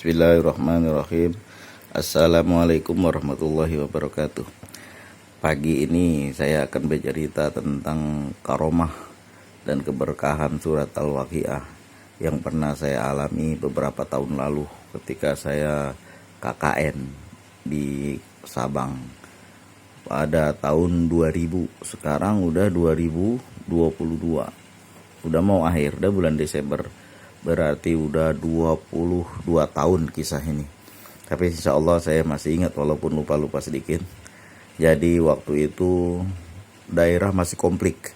Bismillahirrahmanirrahim. Assalamualaikum warahmatullahi wabarakatuh. Pagi ini saya akan bercerita tentang karomah dan keberkahan surat Al-Waqiah yang pernah saya alami beberapa tahun lalu ketika saya KKN di Sabang pada tahun 2000. Sekarang udah 2022, udah mau akhir, udah bulan Desember, berarti udah 22 tahun kisah ini. Tapi insya Allah saya masih ingat walaupun lupa-lupa sedikit. Jadi waktu itu daerah masih komplik,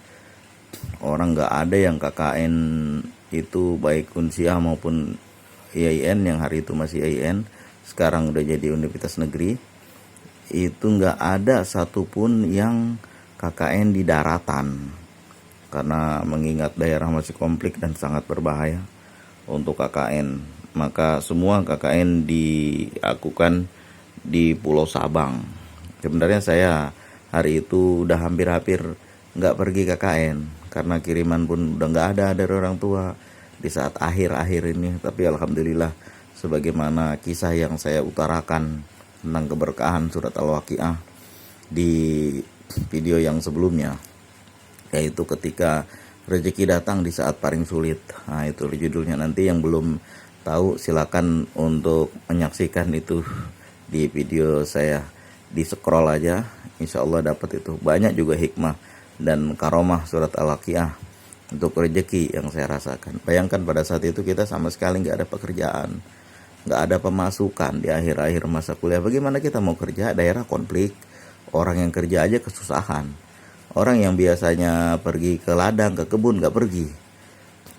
orang gak ada yang KKN itu baik Unsiah maupun IAIN, yang hari itu masih IAIN, sekarang udah jadi universitas negeri. Itu gak ada satupun yang KKN di daratan, karena mengingat daerah masih komplik dan sangat berbahaya untuk KKN. Maka semua KKN dilakukan di Pulau Sabang. Sebenarnya saya hari itu udah hampir-hampir nggak pergi KKN karena kiriman pun udah nggak ada dari orang tua di saat akhir-akhir ini. Tapi alhamdulillah, sebagaimana kisah yang saya utarakan tentang keberkahan surat Al-Waqiah di video yang sebelumnya, yaitu ketika rezeki datang di saat paling sulit. Nah, itu judulnya. Nanti yang belum tahu silakan untuk menyaksikan itu di video saya, di scroll aja, insya Allah dapat itu. Banyak juga hikmah dan karomah surat Al-Waqiah untuk rezeki yang saya rasakan. Bayangkan pada saat itu kita sama sekali nggak ada pekerjaan, nggak ada pemasukan di akhir-akhir masa kuliah. Bagaimana kita mau kerja? Daerah konflik, orang yang kerja aja kesusahan. Orang yang biasanya pergi ke ladang, ke kebun, gak pergi.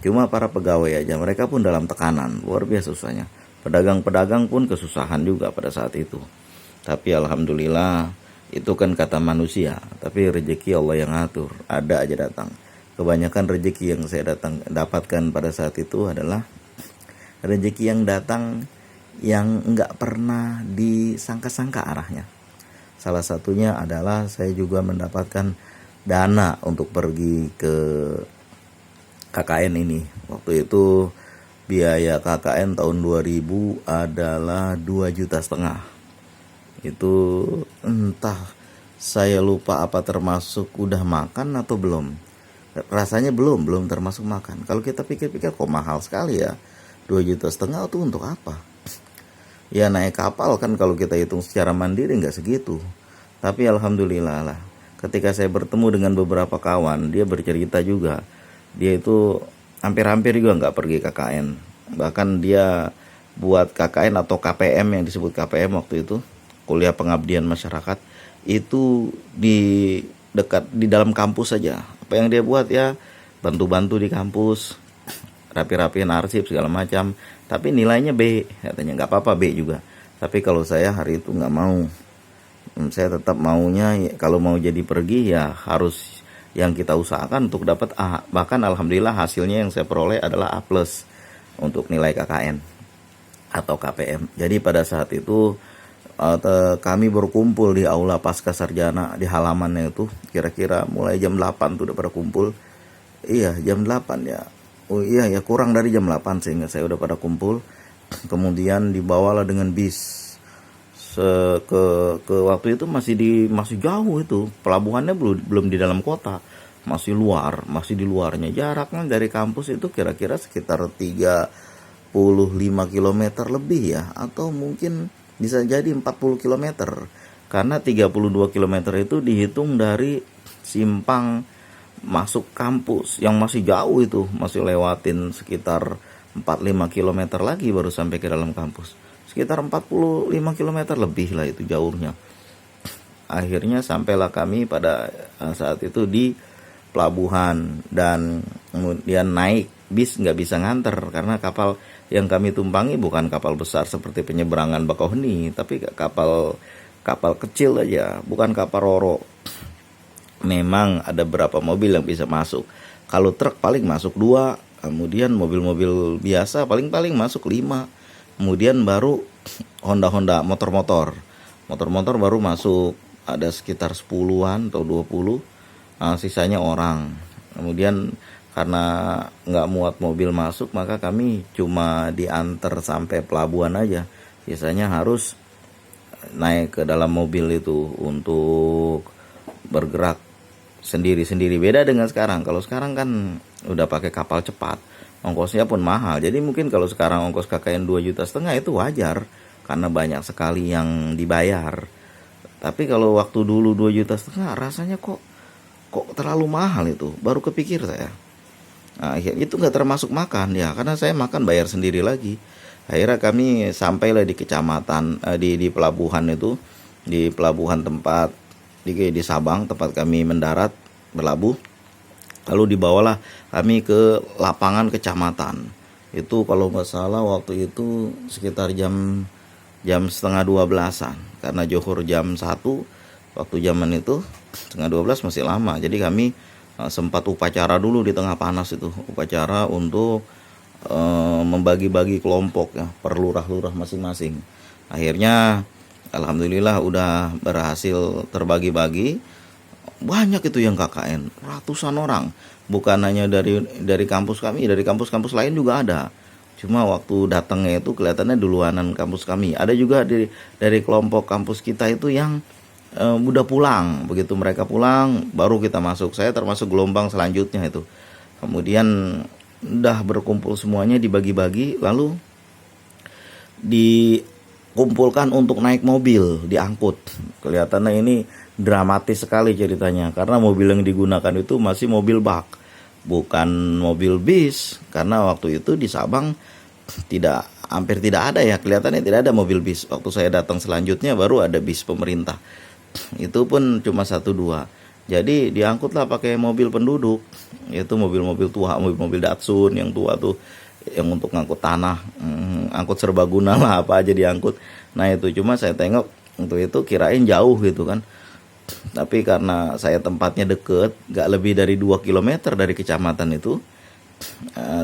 Cuma para pegawai aja, mereka pun dalam tekanan, luar biasa susahnya. Pedagang-pedagang pun kesusahan juga pada saat itu. Tapi alhamdulillah, itu kan kata manusia. Tapi rezeki Allah yang ngatur, ada aja datang. Kebanyakan rezeki yang saya dapatkan pada saat itu adalah rezeki yang datang yang gak pernah disangka-sangka arahnya. Salah satunya adalah saya juga mendapatkan dana untuk pergi ke KKN ini. Waktu itu biaya KKN tahun 2000 adalah 2,5 juta. Itu entah saya lupa apa termasuk udah makan atau belum. Rasanya belum termasuk makan. Kalau kita pikir-pikir kok mahal sekali ya. 2,5 juta itu untuk apa? Ya naik kapal kan kalau kita hitung secara mandiri nggak segitu. Tapi alhamdulillah lah, ketika saya bertemu dengan beberapa kawan, dia bercerita juga, dia itu hampir-hampir juga nggak pergi KKN. Bahkan dia buat KKN atau KPM, yang disebut KPM waktu itu, kuliah pengabdian masyarakat, itu di dalam kampus saja. Apa yang dia buat ya bantu-bantu di kampus, rapi-rapiin arsip segala macam. Tapi nilainya B, katanya nggak apa-apa B juga. Tapi kalau saya hari itu nggak mau. Saya tetap maunya kalau mau jadi pergi ya harus yang kita usahakan untuk dapat A. Bahkan alhamdulillah hasilnya yang saya peroleh adalah A+ untuk nilai KKN atau KPM. Jadi pada saat itu kami berkumpul di aula pasca sarjana di halamannya itu, kira-kira mulai jam 8 tuh udah pada kumpul. Iya, jam 8 ya. Oh iya ya, kurang dari jam 8 sehingga saya udah pada kumpul. Kemudian dibawalah dengan bis ke waktu itu masih jauh, itu pelabuhannya belum di dalam kota, masih di luarnya. Jaraknya dari kampus itu kira-kira sekitar 35 km lebih ya, atau mungkin bisa jadi 40 km, karena 32 km itu dihitung dari simpang masuk kampus yang masih jauh, itu masih lewatin sekitar 45 km lagi baru sampai ke dalam kampus. Sekitar 45 km lebih lah itu jauhnya. Akhirnya sampailah kami pada saat itu di pelabuhan, dan kemudian naik bis, nggak bisa nganter karena kapal yang kami tumpangi bukan kapal besar seperti penyeberangan Bakauheni, tapi kapal kecil aja, bukan kapal roro. Memang ada beberapa mobil yang bisa masuk. Kalau truk paling masuk 2, kemudian mobil-mobil biasa paling masuk 5. Kemudian baru Honda motor baru masuk, ada sekitar 10-an atau 20, sisanya orang. Kemudian karena nggak muat mobil masuk, maka kami cuma diantar sampai pelabuhan aja. Biasanya harus naik ke dalam mobil itu untuk bergerak sendiri-sendiri. Beda dengan sekarang. Kalau sekarang kan udah pakai kapal cepat, ongkosnya pun mahal. Jadi mungkin kalau sekarang ongkos KKN 2,5 juta itu wajar karena banyak sekali yang dibayar. Tapi kalau waktu dulu 2,5 juta rasanya kok terlalu mahal itu. Baru kepikir saya. Nah, itu nggak termasuk makan ya, karena saya makan bayar sendiri lagi. Akhirnya kami sampailah di kecamatan, di pelabuhan itu, di pelabuhan tempat di Sabang, tempat kami mendarat berlabuh. Lalu dibawalah kami ke lapangan kecamatan. Itu kalau nggak salah waktu itu sekitar jam setengah 12-an, karena Johor jam 1. Waktu zaman itu setengah 12 masih lama. Jadi kami sempat upacara dulu di tengah panas itu, upacara untuk membagi-bagi kelompok ya, per lurah-lurah masing-masing. Akhirnya alhamdulillah udah berhasil terbagi-bagi. Banyak itu yang KKN, ratusan orang. Bukan hanya dari kampus kami, dari kampus-kampus lain juga ada. Cuma waktu datangnya itu kelihatannya duluanan kampus kami. Ada juga dari kelompok kampus kita itu yang udah pulang. Begitu mereka pulang baru kita masuk. Saya termasuk gelombang selanjutnya itu. Kemudian udah berkumpul semuanya, dibagi-bagi, lalu dikumpulkan untuk naik mobil, diangkut. Kelihatannya ini dramatis sekali ceritanya, karena mobil yang digunakan itu masih mobil bak, bukan mobil bis. Karena waktu itu di Sabang hampir tidak ada ya, kelihatannya tidak ada mobil bis. Waktu saya datang selanjutnya baru ada bis pemerintah, itu pun cuma 1-2. Jadi diangkutlah pakai mobil penduduk, yaitu mobil-mobil tua, mobil-mobil Datsun yang tua tuh, yang untuk ngangkut tanah, angkut serbaguna lah, apa aja diangkut. Nah itu, cuma saya tengok untuk itu kirain jauh gitu kan. Tapi karena saya tempatnya deket, gak lebih dari 2 kilometer dari kecamatan itu,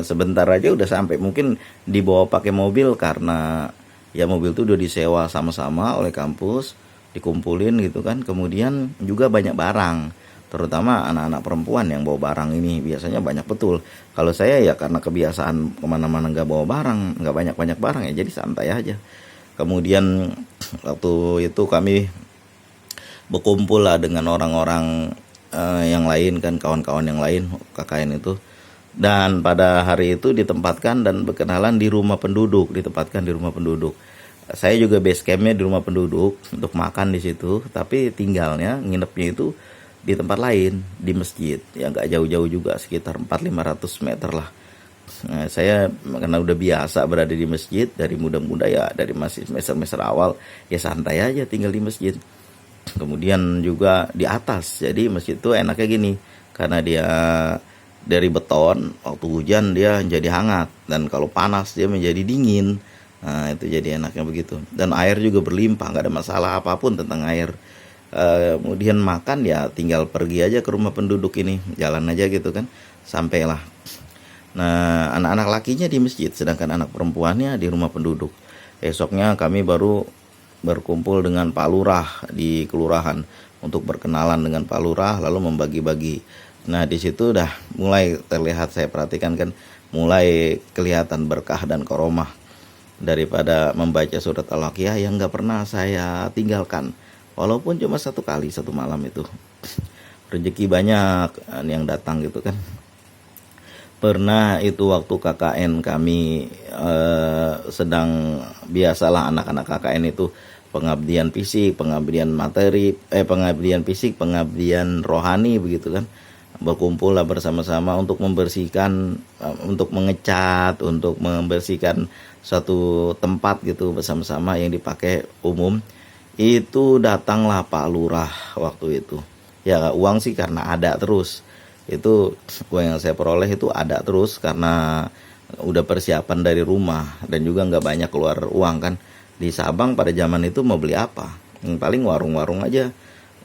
sebentar aja udah sampai. Mungkin dibawa pakai mobil karena ya mobil itu udah disewa sama-sama oleh kampus, dikumpulin gitu kan. Kemudian juga banyak barang, terutama anak-anak perempuan yang bawa barang ini biasanya banyak betul. Kalau saya ya karena kebiasaan kemana-mana nggak bawa barang, nggak banyak barang ya, jadi santai aja. Kemudian waktu itu kami berkumpul lah dengan orang-orang yang lain kan, kawan-kawan yang lain KKN itu. Dan pada hari itu ditempatkan dan berkenalan di rumah penduduk, Saya juga base campnya di rumah penduduk untuk makan di situ, tapi tinggalnya, nginepnya itu di tempat lain, di masjid. Ya nggak jauh-jauh juga, sekitar 400-500 meter lah. Nah, saya karena udah biasa berada di masjid dari muda-muda ya, dari masih semester awal ya santai aja tinggal di masjid. Kemudian juga di atas, jadi masjid itu enaknya gini, karena dia dari beton, waktu hujan dia jadi hangat, dan kalau panas dia menjadi dingin. Nah itu jadi enaknya begitu. Dan air juga berlimpah, nggak ada masalah apapun tentang air. Kemudian makan ya tinggal pergi aja ke rumah penduduk ini, jalan aja gitu kan, sampailah. Nah anak-anak lakinya di masjid, sedangkan anak perempuannya di rumah penduduk. Esoknya kami baru berkumpul dengan Pak Lurah di kelurahan untuk berkenalan dengan Pak Lurah, lalu membagi-bagi. Nah di situ udah mulai terlihat, saya perhatikan kan, mulai kelihatan berkah dan karomah daripada membaca surat Al-Waqiah yang gak pernah saya tinggalkan, walaupun cuma 1 kali 1 malam itu. Rezeki banyak yang datang gitu kan. Pernah itu waktu KKN kami sedang, biasalah anak-anak KKN itu pengabdian fisik, pengabdian materi, pengabdian fisik, pengabdian rohani begitu kan. Berkumpul lah bersama-sama untuk membersihkan, untuk mengecat, untuk membersihkan suatu tempat gitu bersama-sama yang dipakai umum. Itu datanglah Pak Lurah waktu itu. Ya uang sih karena ada terus. Itu uang yang saya peroleh itu ada terus karena udah persiapan dari rumah, dan juga nggak banyak keluar uang kan. Di Sabang pada zaman itu mau beli apa? Yang paling warung-warung aja.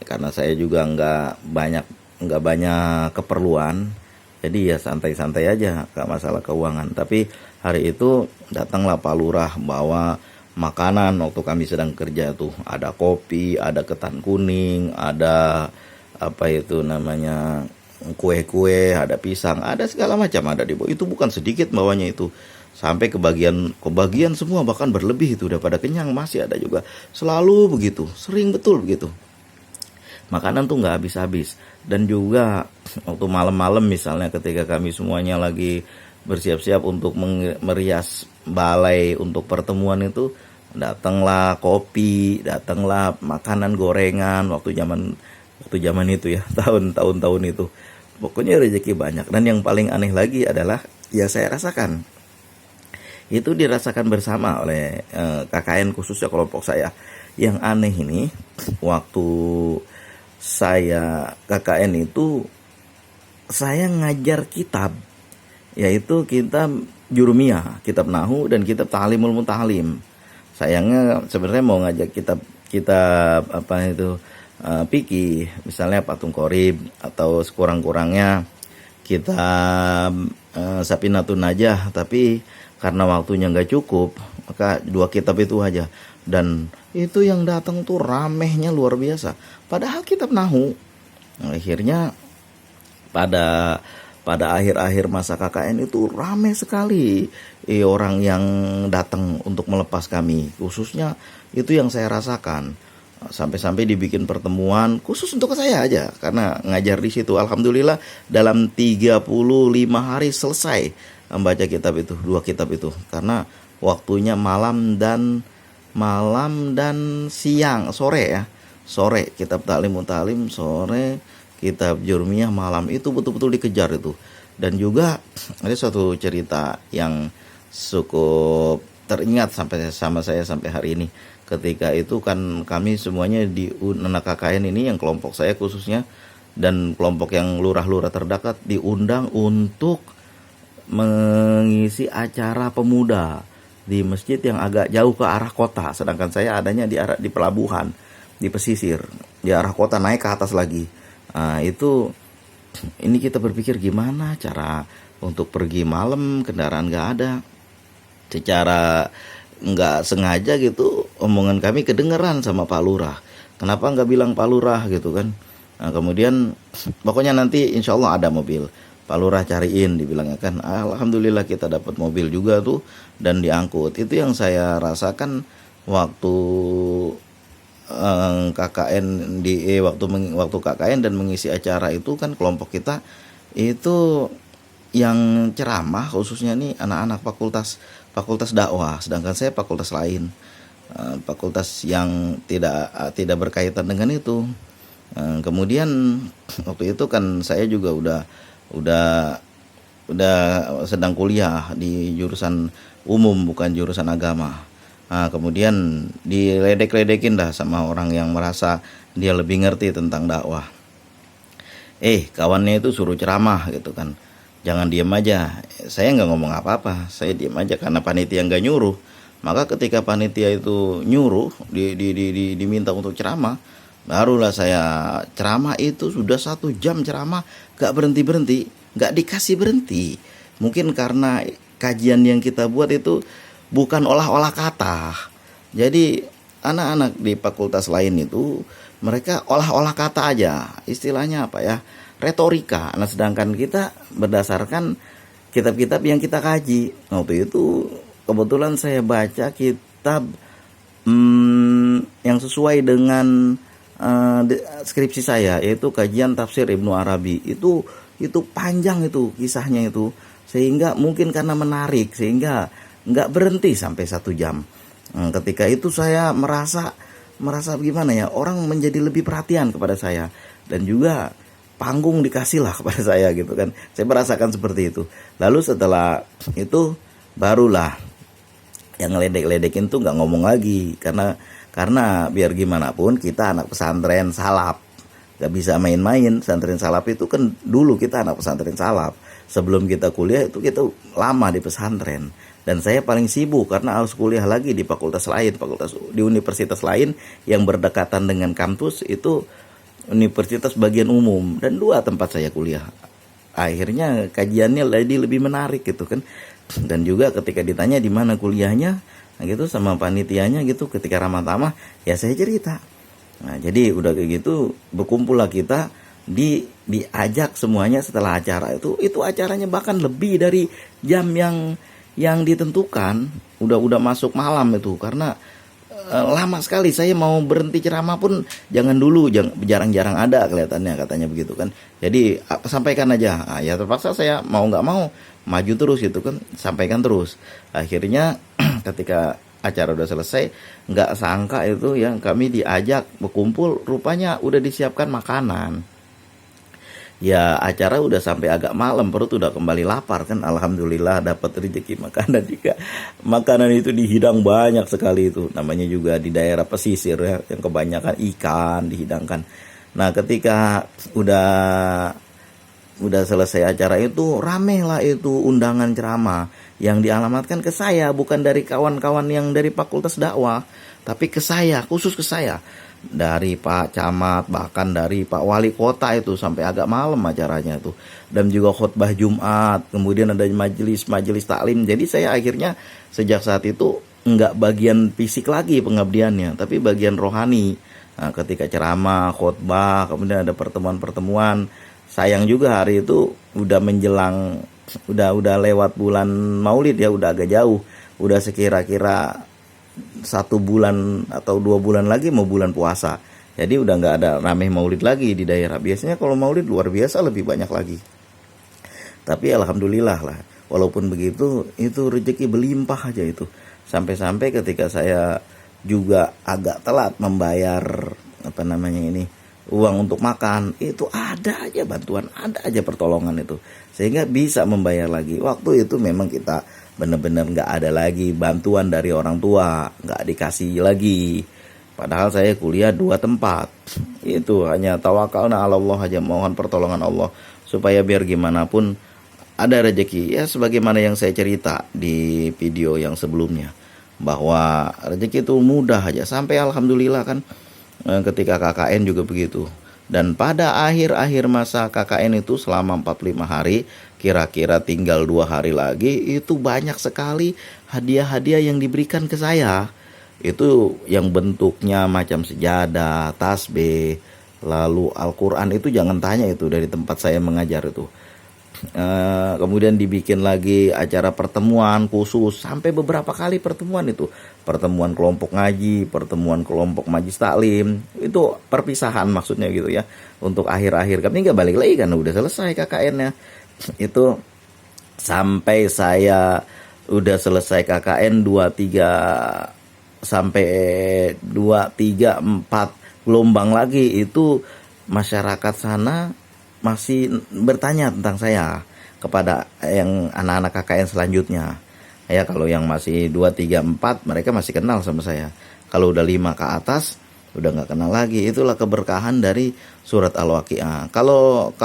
Karena saya juga nggak banyak keperluan, jadi ya santai-santai aja, gak masalah keuangan. Tapi hari itu datanglah Pak Lurah bawa makanan waktu kami sedang kerja tuh. Ada kopi, ada ketan kuning, ada apa itu namanya, kue-kue, ada pisang, ada segala macam ada di bawah. Itu bukan sedikit bawahnya itu. Sampai ke bagian semua, bahkan berlebih itu, daripada kenyang masih ada juga. Selalu begitu, sering betul begitu. Makanan tuh nggak habis-habis. Dan juga waktu malam-malam misalnya ketika kami semuanya lagi bersiap-siap untuk merias balai untuk pertemuan itu, datanglah kopi, datanglah makanan gorengan waktu zaman itu ya, tahun-tahun itu. Pokoknya rezeki banyak. Dan yang paling aneh lagi adalah ya saya rasakan. Itu dirasakan bersama oleh KKN, khususnya kelompok saya. Yang aneh ini, waktu saya KKN itu saya ngajar kitab, yaitu kitab Jurumiyah, kitab Nahu, dan kitab Ta'limul Muta'alim. Sayangnya sebenarnya mau ngajak kitab apa itu fikih, misalnya Patung Qorib, atau sekurang-kurangnya kitab Safinatun Najah, tapi karena waktunya nggak cukup, maka 2 kitab itu aja. Dan itu yang datang tuh ramehnya luar biasa. Padahal kitab Nahu. Akhirnya pada akhir-akhir masa KKN itu ramai sekali orang yang datang untuk melepas kami. Khususnya itu yang saya rasakan. Sampai-sampai dibikin pertemuan khusus untuk saya aja, karena ngajar di situ. Alhamdulillah dalam 35 hari selesai membaca kitab itu, 2 kitab itu. Karena waktunya malam dan siang, sore ya. Sore kitab Ta'limul Muta'alim, sore kitab Jurumiyah, malam. Itu betul-betul dikejar itu. Dan juga ada suatu cerita yang cukup teringat sama saya sampai hari ini. Ketika itu kan kami semuanya di anak KKN ini, yang kelompok saya khususnya dan kelompok yang lurah-lurah terdekat, diundang untuk mengisi acara pemuda di masjid yang agak jauh ke arah kota, sedangkan saya adanya di pelabuhan, di pesisir, di arah kota, naik ke atas lagi. Ini kita berpikir gimana cara untuk pergi malam, kendaraan nggak ada. Secara nggak sengaja gitu, omongan kami kedengeran sama Pak Lurah. Kenapa nggak bilang Pak Lurah gitu kan? Nah, kemudian pokoknya nanti insya Allah ada mobil. Pak Lurah cariin, dibilangnya kan. Alhamdulillah kita dapat mobil juga tuh dan diangkut. Itu yang saya rasakan waktu KKN waktu KKN dan mengisi acara itu kan, kelompok kita itu yang ceramah khususnya nih anak-anak fakultas dakwah, sedangkan saya fakultas lain, fakultas yang tidak berkaitan dengan itu. Kemudian waktu itu kan saya juga udah sedang kuliah di jurusan umum, bukan jurusan agama. Kemudian diledek-ledekin dah sama orang yang merasa dia lebih ngerti tentang dakwah. Kawannya itu suruh ceramah gitu kan. Jangan diam aja. Saya nggak ngomong apa-apa, saya diam aja karena panitia nggak nyuruh. Maka ketika panitia itu nyuruh, diminta untuk ceramah, barulah saya ceramah. Itu sudah 1 jam ceramah, nggak berhenti, nggak dikasih berhenti. Mungkin karena kajian yang kita buat itu bukan olah-olah kata. Jadi anak-anak di fakultas lain itu mereka olah-olah kata aja. Istilahnya apa ya? Retorika. Nah, sedangkan kita berdasarkan kitab-kitab yang kita kaji. Waktu itu kebetulan saya baca kitab yang sesuai dengan skripsi saya, yaitu kajian tafsir Ibnu Arabi. Itu panjang itu kisahnya itu, sehingga mungkin karena menarik sehingga nggak berhenti sampai 1 jam. Ketika itu saya merasa gimana ya, orang menjadi lebih perhatian kepada saya, dan juga panggung dikasih lah kepada saya gitu kan. Saya merasakan seperti itu. Lalu setelah itu barulah yang ngeledek-ledekin tuh nggak ngomong lagi, karena biar gimana pun kita anak pesantren salaf, nggak bisa main-main. Pesantren salaf itu kan dulu kita anak pesantren salaf, sebelum kita kuliah itu kita lama di pesantren. Dan saya paling sibuk karena harus kuliah lagi di fakultas lain, di universitas lain yang berdekatan dengan kampus itu, universitas bagian umum, dan 2 tempat saya kuliah. Akhirnya kajiannya lebih menarik gitu kan. Dan juga ketika ditanya di mana kuliahnya, nah gitu sama panitianya gitu, ketika ramah tamah ya saya cerita. Nah, jadi udah kayak gitu berkumpullah kita diajak semuanya setelah acara itu acaranya bahkan lebih dari jam yang ditentukan, udah masuk malam itu karena lama sekali. Saya mau berhenti ceramah pun jangan dulu, jarang-jarang ada kelihatannya, katanya begitu kan. Jadi sampaikan aja. Ya terpaksa saya mau nggak mau maju terus gitu kan, sampaikan terus. Akhirnya ketika acara udah selesai, nggak sangka itu yang kami diajak berkumpul, rupanya udah disiapkan makanan. Ya acara udah sampai agak malam, perut udah kembali lapar kan. Alhamdulillah dapat rezeki makanan juga. Makanan itu dihidang banyak sekali itu. Namanya juga di daerah pesisir ya, yang kebanyakan ikan dihidangkan. Nah ketika udah selesai acara itu, rame lah itu undangan ceramah yang dialamatkan ke saya, bukan dari kawan-kawan yang dari Fakultas Dakwah, tapi ke saya, khusus ke saya. Dari Pak Camat, bahkan dari Pak Wali Kota itu, sampai agak malam acaranya itu. Dan juga khutbah Jumat, kemudian ada majelis taklim. Jadi saya akhirnya sejak saat itu nggak bagian fisik lagi pengabdiannya, tapi bagian rohani. Nah, ketika ceramah, khutbah, kemudian ada pertemuan-pertemuan. Sayang juga hari itu udah menjelang, udah lewat bulan Maulid ya, udah agak jauh. Udah sekira-kira 1 bulan atau 2 bulan lagi mau bulan puasa. Jadi udah nggak ada rame maulid lagi di daerah. Biasanya kalau maulid luar biasa lebih banyak lagi. Tapi alhamdulillah lah, walaupun begitu itu rezeki berlimpah aja itu. Sampai-sampai ketika saya juga agak telat membayar uang untuk makan, itu ada aja bantuan, ada aja pertolongan itu, sehingga bisa membayar lagi. Waktu itu memang kita benar-benar nggak ada lagi bantuan dari orang tua, nggak dikasih lagi. Padahal saya kuliah 2 tempat, itu hanya tawakalna ala Allah aja, mohon pertolongan Allah supaya biar gimana pun ada rezeki. Ya sebagaimana yang saya cerita di video yang sebelumnya, bahwa rezeki itu mudah aja. Sampai alhamdulillah kan ketika KKN juga begitu. Dan pada akhir-akhir masa KKN itu selama 45 hari, kira-kira tinggal 2 hari lagi, itu banyak sekali hadiah-hadiah yang diberikan ke saya. Itu yang bentuknya macam sejadah, tasbih, lalu Al-Quran, itu jangan tanya itu dari tempat saya mengajar itu. Kemudian dibikin lagi acara pertemuan khusus, sampai beberapa kali pertemuan itu, pertemuan kelompok ngaji, pertemuan kelompok majlis taklim, itu perpisahan maksudnya gitu ya, untuk akhir-akhir kami nggak balik lagi kan udah selesai KKN-nya. Itu sampai saya udah selesai KKN 2, 3 sampai 2, 3, 4 gelombang lagi, itu masyarakat sana masih bertanya tentang saya kepada yang anak-anak KKN selanjutnya. Ya kalau yang masih 2, 3, 4 mereka masih kenal sama saya. Kalau udah 5 ke atas udah nggak kenal lagi. Itulah keberkahan dari surat Al-Waqiah. Kalau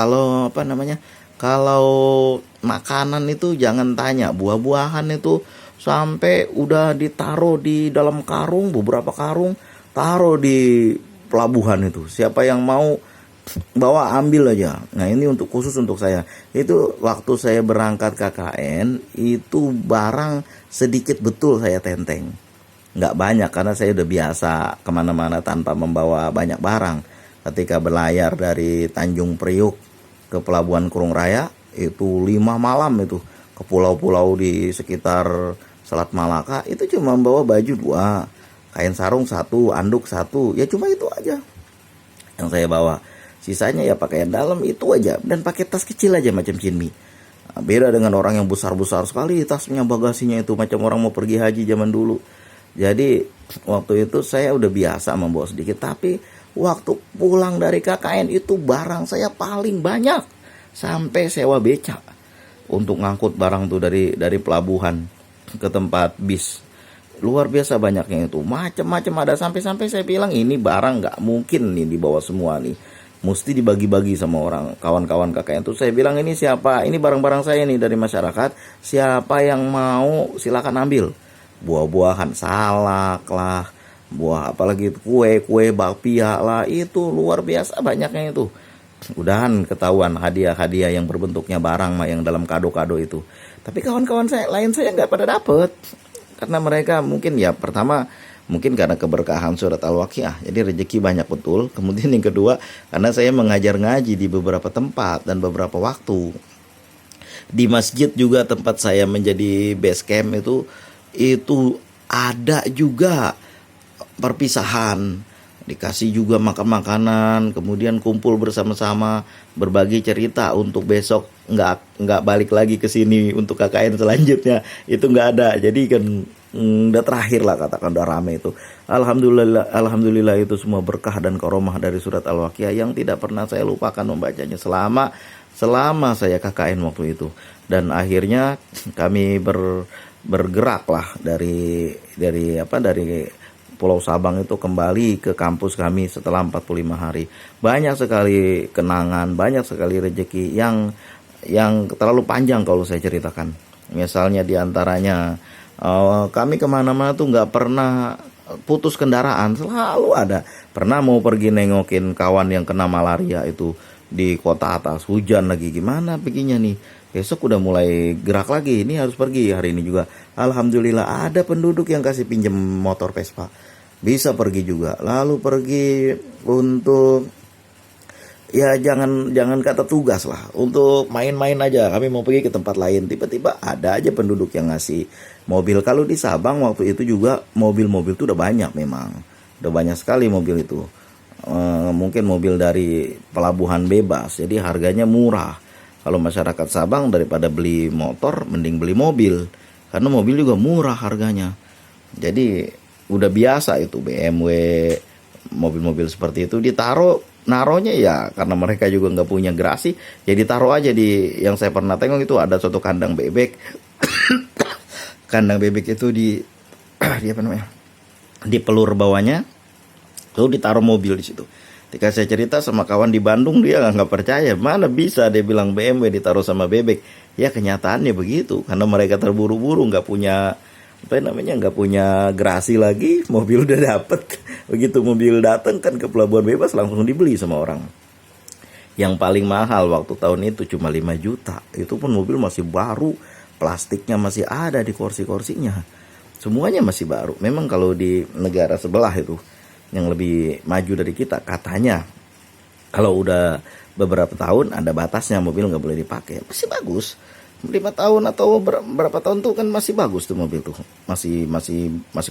makanan itu jangan tanya, buah-buahan itu sampai udah ditaruh di dalam karung, beberapa karung, taruh di pelabuhan itu. Siapa yang mau bawa ambil aja. Nah ini untuk khusus untuk saya. Itu waktu saya berangkat KKN itu barang sedikit betul saya tenteng. Nggak banyak karena saya udah biasa kemana-mana tanpa membawa banyak barang. Ketika berlayar dari Tanjung Priuk ke Pelabuhan Kurung Raya itu 5 malam itu ke pulau-pulau di sekitar Selat Malaka, itu cuma membawa baju 2, kain sarung 1, anduk 1, ya cuma itu aja yang saya bawa. Sisanya ya pakaian dalam itu aja, dan pakai tas kecil aja macam Cinmi. Beda dengan orang yang besar-besar sekali tasnya, bagasinya itu macam orang mau pergi haji zaman dulu. Jadi waktu itu saya udah biasa membawa sedikit, tapi waktu pulang dari KKN itu barang saya paling banyak, sampai sewa becak untuk ngangkut barang tuh dari pelabuhan ke tempat bis. Luar biasa banyaknya itu, macam-macam ada, sampai-sampai saya bilang ini barang nggak mungkin nih dibawa semua nih, mesti dibagi-bagi sama orang kawan-kawan KKN itu. Saya bilang ini siapa, ini barang-barang saya nih dari masyarakat, siapa yang mau silakan ambil. Buah-buahan, salak lah, buah apalagi kue bakpia lah, itu luar biasa banyaknya itu. Udahan ketahuan hadiah-hadiah yang berbentuknya barang yang dalam kado-kado itu. Tapi kawan-kawan saya lain saya nggak pada dapet, karena mereka mungkin ya pertama Mungkin karena keberkahan surat Al-Waqiah, jadi rezeki banyak betul. Kemudian yang kedua, karena saya mengajar ngaji di beberapa tempat dan beberapa waktu. Di masjid juga tempat saya menjadi base camp itu ada juga perpisahan. Dikasih juga makan makanan, kemudian kumpul bersama-sama, berbagi cerita untuk besok nggak balik lagi ke sini untuk KKN selanjutnya, itu nggak ada. Jadi kan udah terakhir lah, katakan udah rame itu. Alhamdulillah itu semua berkah dan karomah dari surat Al-Waqiah yang tidak pernah saya lupakan membacanya selama saya KKN waktu itu. Dan akhirnya kami bergerak lah dari Pulau Sabang itu kembali ke kampus kami setelah 45 hari. Banyak sekali kenangan, banyak sekali rezeki yang terlalu panjang kalau saya ceritakan. Misalnya diantaranya kami kemana-mana tuh nggak pernah putus kendaraan, selalu ada. Pernah mau pergi nengokin kawan yang kena malaria itu di kota atas, hujan lagi, gimana perginya nih? Besok udah mulai gerak lagi, ini harus pergi hari ini juga. Alhamdulillah ada penduduk yang kasih pinjam motor Vespa, bisa pergi juga. Lalu pergi untuk, ya jangan kata tugas lah, untuk main-main aja. Kami mau pergi ke tempat lain, tiba-tiba ada aja penduduk yang ngasih mobil. Kalau di Sabang waktu itu juga mobil-mobil itu udah banyak, memang udah banyak sekali mobil itu. Mungkin mobil dari pelabuhan bebas, jadi harganya murah. Kalau masyarakat Sabang daripada beli motor, mending beli mobil, karena mobil juga murah harganya. Jadi udah biasa itu BMW, mobil-mobil seperti itu naruhnya ya karena mereka juga nggak punya gerasi, jadi taruh aja di, yang saya pernah tengok itu ada suatu kandang bebek. Kandang bebek itu di apa namanya, di pelur bawahnya, lalu ditaruh mobil di situ. Ketika saya cerita sama kawan di Bandung, dia nggak percaya, mana bisa dia bilang BMW ditaruh sama bebek. Ya kenyataannya begitu, karena mereka terburu-buru, nggak punya nggak punya gerasi lagi, mobil udah dapet. Begitu mobil datang kan ke pelabuhan bebas, langsung dibeli sama orang. Yang paling mahal waktu tahun itu cuma 5 juta, itu pun mobil masih baru, plastiknya masih ada di kursi-kursinya, semuanya masih baru. Memang kalau di negara sebelah itu yang lebih maju dari kita, katanya kalau udah beberapa tahun ada batasnya, mobil nggak boleh dipakai. Masih bagus, 5 tahun atau berapa tahun tuh kan masih bagus tuh mobil tuh, masih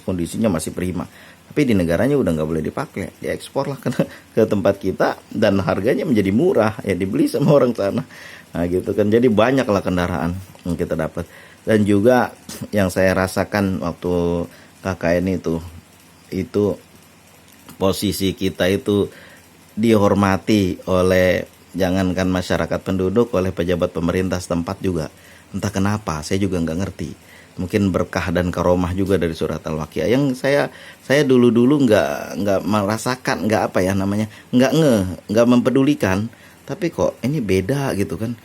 kondisinya masih prima. Tapi di negaranya udah nggak boleh dipakai, diekspor lah ke tempat kita, dan harganya menjadi murah, ya dibeli sama orang sana. Nah gitu kan, jadi banyak lah kendaraan yang kita dapat. Dan juga yang saya rasakan waktu KKN itu posisi kita itu dihormati oleh, jangankan masyarakat penduduk, oleh pejabat pemerintah setempat juga. Entah kenapa, saya juga nggak ngerti. Mungkin berkah dan karomah juga dari surat Al-Waqiah yang saya dulu nggak merasakan, nggak mempedulikan. Tapi kok ini beda gitu kan.